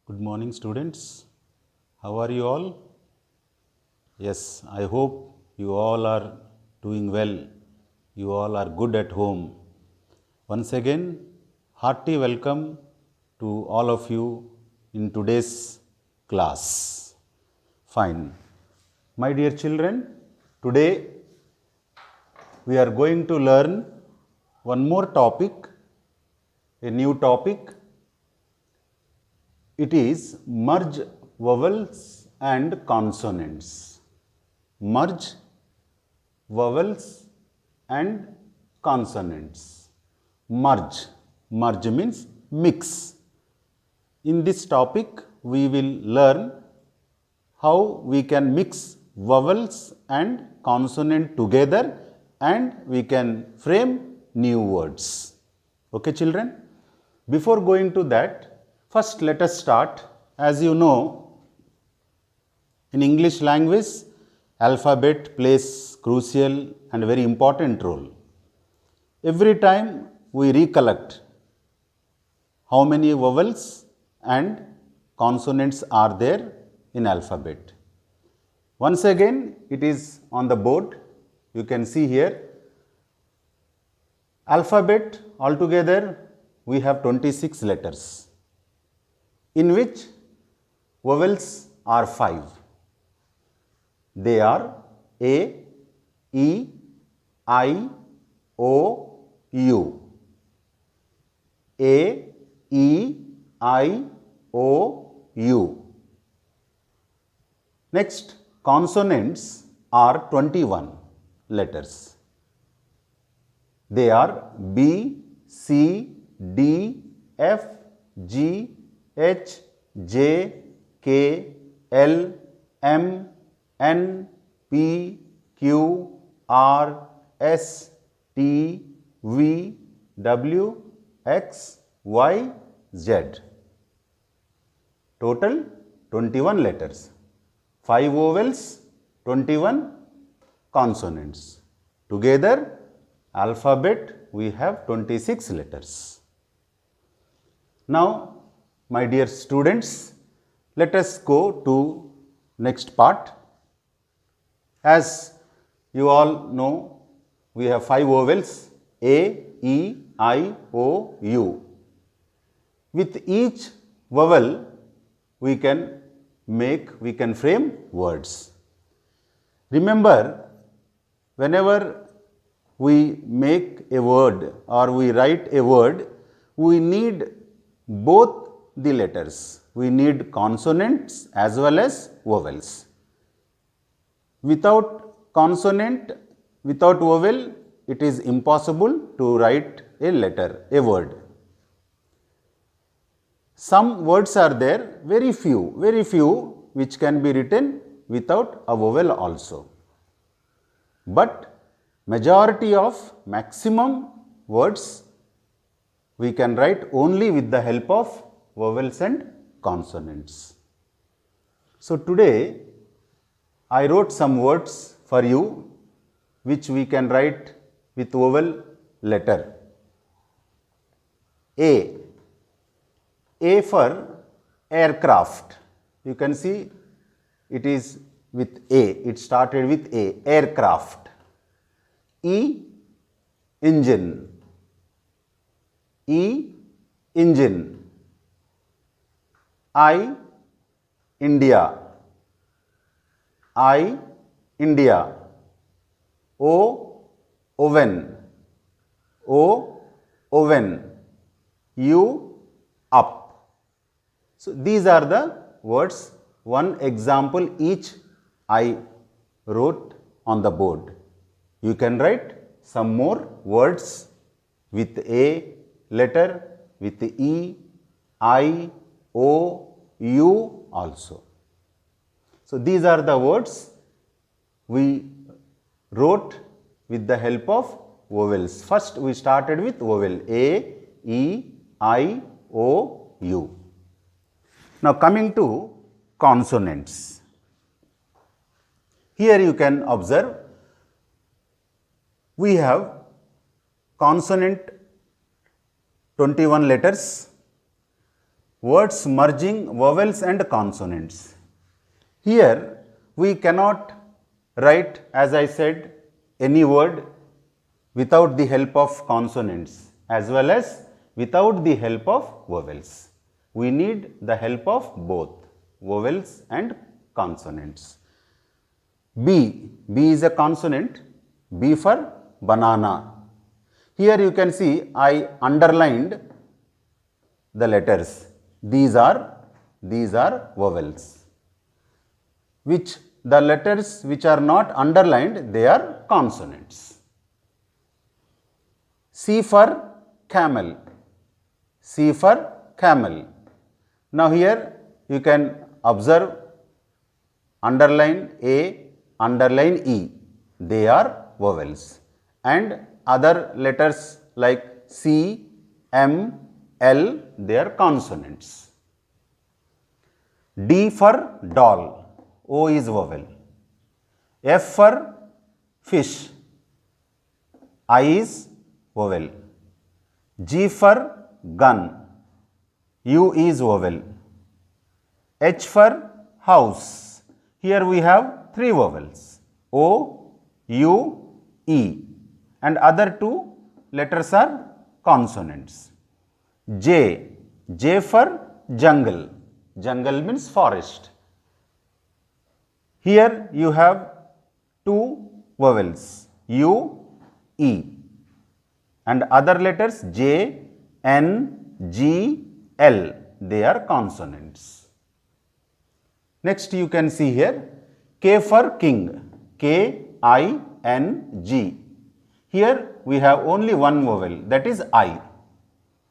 Good morning, students. How are you all? Yes, I hope you all are doing well. You all are good at home. Once again, hearty welcome to all of you in today's class. Fine. My dear children, today we are going to learn one more topic, a new topic. It is merge vowels and consonants. Merge vowels and consonants. Merge. Merge means mix. In this topic, we will learn how we can mix vowels and consonant together and we can frame new words. Okay, children? Before going to that, first let us start. As you know, in English language, alphabet plays crucial and very important role. Every time we recollect how many vowels and consonants are there in alphabet. Once again, it is on the board. You can see here. Alphabet altogether we have 26 letters, in which vowels are 5. They are A, E, I, O, U. A, E, I, O, U. Next, consonants are 21 letters. They are B, C, D, F, G, H, J, K, L, M, N, P, Q, R, S, T, V, W, X, Y, Z. Total 21 letters. 5 vowels, 21 consonants. Together, alphabet we have 26 letters. Now, my dear students, let us go to next part. As you all know, we have 5 vowels A, E, I, O, U. With each vowel, we can frame words. Remember, whenever we make a word or we write a word, we need both the letters. We need consonants as well as vowels. Without consonant, without vowel, it is impossible to write a letter, a word. Some words are there, very few which can be written without a vowel also. But majority of maximum words we can write only with the help of vowels and consonants. So today I wrote some words for you which we can write with vowel letter. A. A for aircraft. You can see it is with A. It started with A. Aircraft. E. Engine. E. Engine. I. India. I. India. O. Oven. O. Oven. U. Up. So, these are the words, one example each I wrote on the board. You can write some more words with A letter, with E, I, O, U also. So, these are the words we wrote with the help of vowels. First, we started with vowel A, E, I, O, U. Now, coming to consonants. Here you can observe we have consonant 21 letters Words merging vowels and consonants. Here we cannot write, as I said, any word without the help of consonants as well as without the help of vowels. We need the help of both vowels and consonants. B is a consonant. B for banana. Here you can see I underlined the letters. These are vowels. Which the letters which are not underlined, they are consonants. C for camel. C for camel. Now here you can observe underline A, underline E. They are vowels. And other letters like C, M, L, they are consonants. D for doll. O is vowel. F for fish. I is vowel. G for gun. U is vowel. H for house. Here we have three vowels. O, U, E. And other two letters are consonants. J for jungle. Jungle means forest. Here you have two vowels, U, E. And other letters J, N, G, L. They are consonants. Next you can see here K for king. K, I, N, G. Here we have only one vowel, that is I.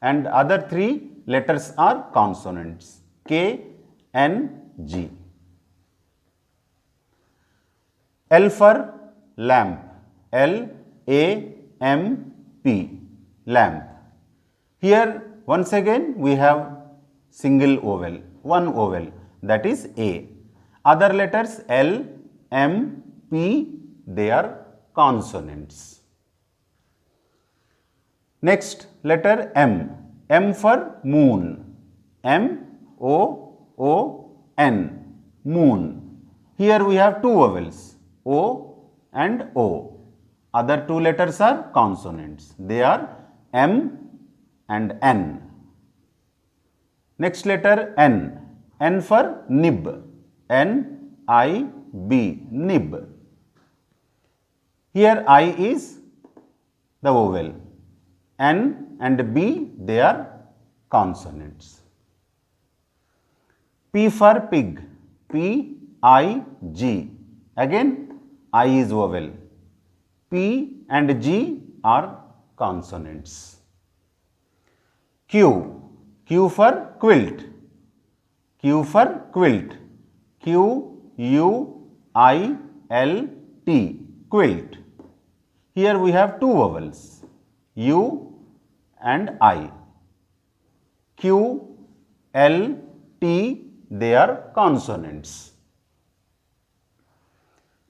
And other three letters are consonants. K, N, G. L for lamp. L, A, M, P. Lamp. Here once again we have single vowel, one vowel, that is A. Other letters L, M, P, they are consonants. Next letter M. M for moon. M, O, O, N. Moon. Here we have two vowels, O and O. Other two letters are consonants. They are M and N. Next letter N. N for nib. N, I, B. Nib. Here I is the vowel. N and B, they are consonants. P for pig. P, I, G. Again I is vowel. P and G are consonants. Q. Q for quilt. Q for quilt. Q, U, I, L, T. Quilt. Here we have two vowels, U and I. Q, L, T, they are consonants.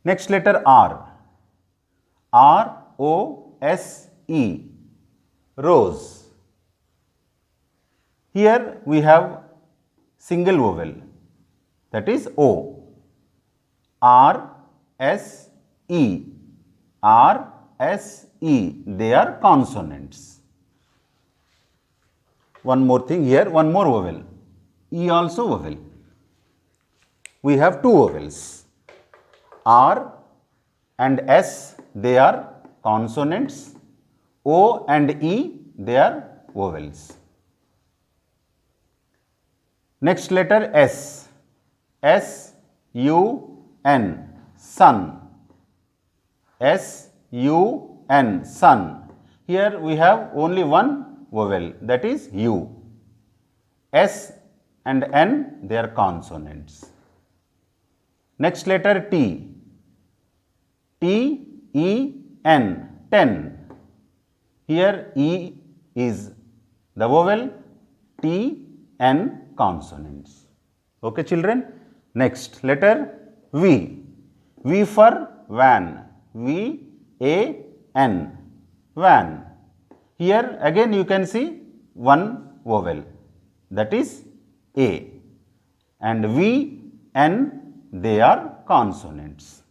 Next letter R. R, O, S, E. Rose. Here we have single vowel, that is O. R, S, E. R, S, E. They are consonants. One more thing here, one more vowel. E also vowel. We have two vowels. R and S, they are consonants. O and E, they are vowels. Next letter S. S, U, N. Sun. S, U, N. Sun. Here we have only one vowel, that is U. S and N, they are consonants. Next letter T. T, E, N. Ten. Here E is the vowel, T, N consonants. Okay, children. Next letter V. V for van. V, A, N. Van. Here again you can see one vowel, that is A, and V, N, they are consonants.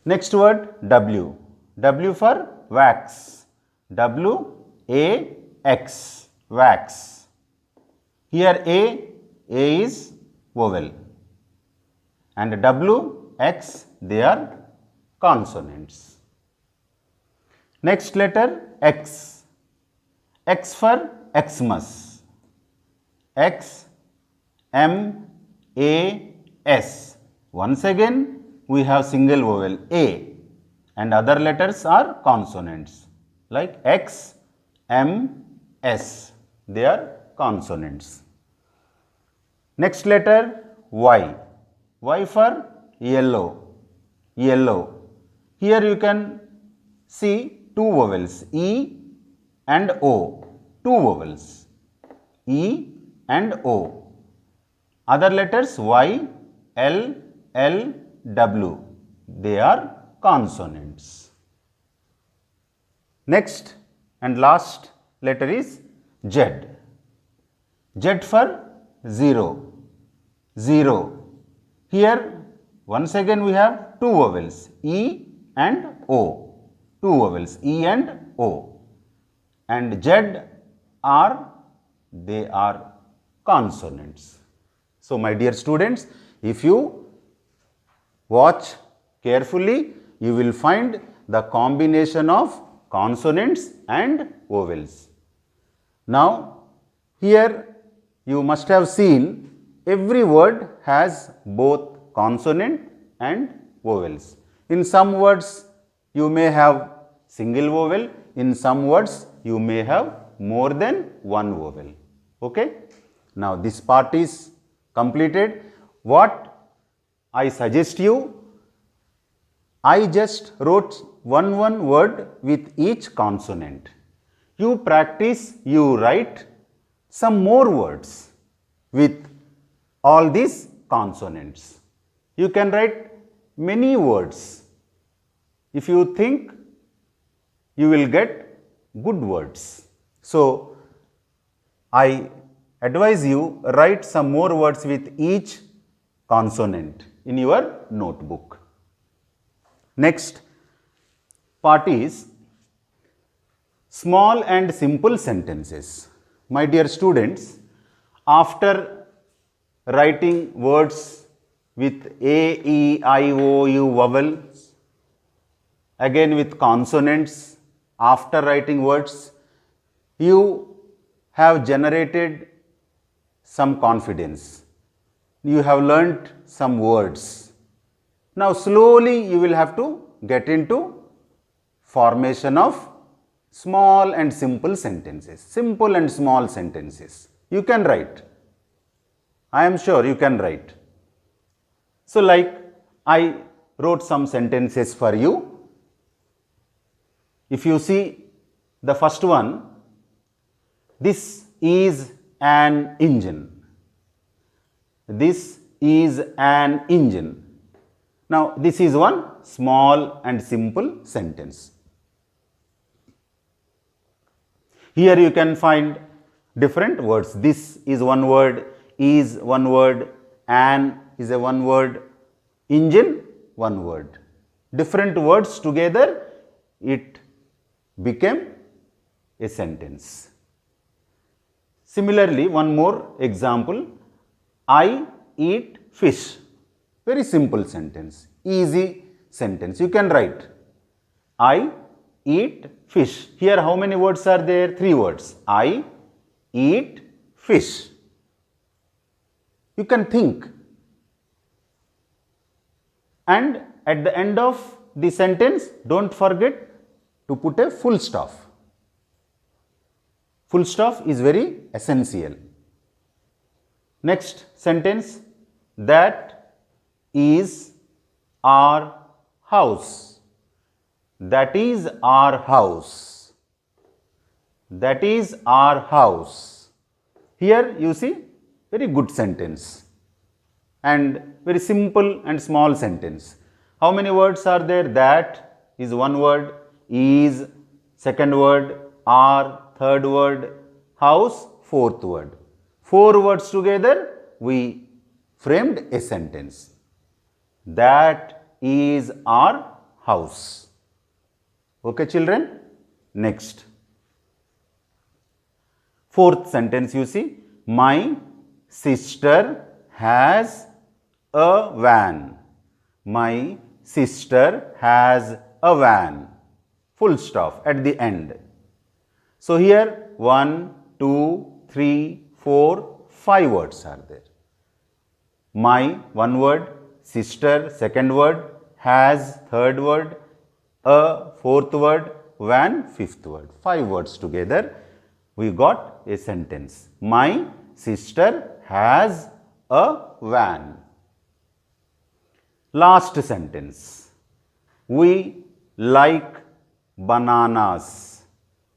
Next word W. W for wax. W, A, X, wax. Here A is vowel, and W, X, they are consonants. Next letter X. X for Xmas. X, M, A, S. Once again we have single vowel A, and other letters are consonants like X, M, S. They are consonants. Next letter Y. Y for yellow. Yellow. Here you can see two vowels, E and O. Two vowels, E and O. Other letters Y, L, L, W. They are consonants. Next and last letter is Z. Z for zero. Zero. Here once again we have two vowels, E and O. Two vowels, E and O. And Z they are consonants. So my dear students, if you watch carefully, you will find the combination of consonants and vowels. Now here you must have seen every word has both consonant and vowels. In some words you may have single vowel, in some words you may have more than one vowel. Okay? Now this part is completed. What I suggest you, I just wrote one word with each consonant. You practice, you write some more words with all these consonants. You can write many words. If you think, you will get good words. So I advise you write some more words with each consonant in your notebook. Next part is small and simple sentences. My dear students, after writing words with A, E, I, O, U vowels, again with consonants, after writing words, you have generated some confidence. You have learnt some words. Now slowly you will have to get into formation of small and simple sentences. Simple and small sentences. You can write. I am sure you can write. So like I wrote some sentences for you. If you see the first one, this is an engine. This is an engine. Now this is one small and simple sentence. Here you can find different words. This is one word, is one word, an is a one word, engine one word. Different words together, it became a sentence. Similarly, one more example, I eat fish. Very simple sentence, easy sentence. You can write, I eat fish. Here how many words are there? 3 words. I eat fish. You can think. And at the end of the sentence, don't forget to put a full stop. Full stop is very essential. Next sentence, that is our house. That is our house. That is our house. Here you see very good sentence and very simple and small sentence. How many words are there? That is one word, is second word, are third word, house fourth word. 4 words together, we framed a sentence. That is our house. Okay, children? Next. Fourth sentence you see. My sister has a van. My sister has a van. Full stop at the end. So here 1, 2, 3, 4, 5 words are there. My, one word, sister, second word, has, third word, a, fourth word, van, fifth word. 5 words together, we got a sentence. My sister has a van. Last sentence. We like bananas.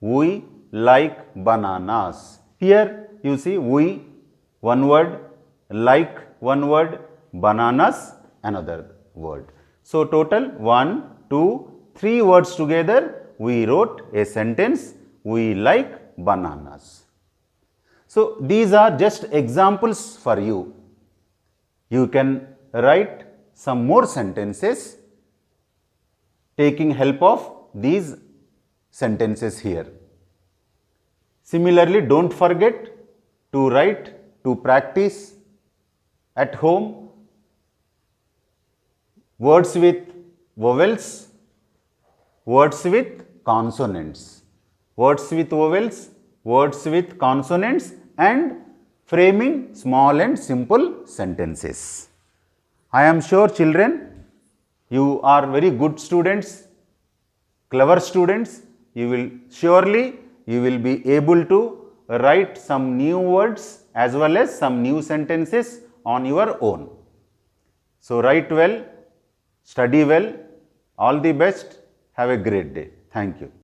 We like bananas. Here you see we, one word, like one word, bananas another word. So total 1, 2, 3 words together we wrote a sentence, we like bananas. So these are just examples for you. You can write some more sentences taking help of these sentences here. Similarly, don't forget to write, to practice at home words with vowels, words with consonants, words with vowels, words with consonants, and framing small and simple sentences. I am sure, children, you are very good students, clever students. You will be able to write some new words as well as some new sentences on your own. So write well, study well, all the best, have a great day. Thank you.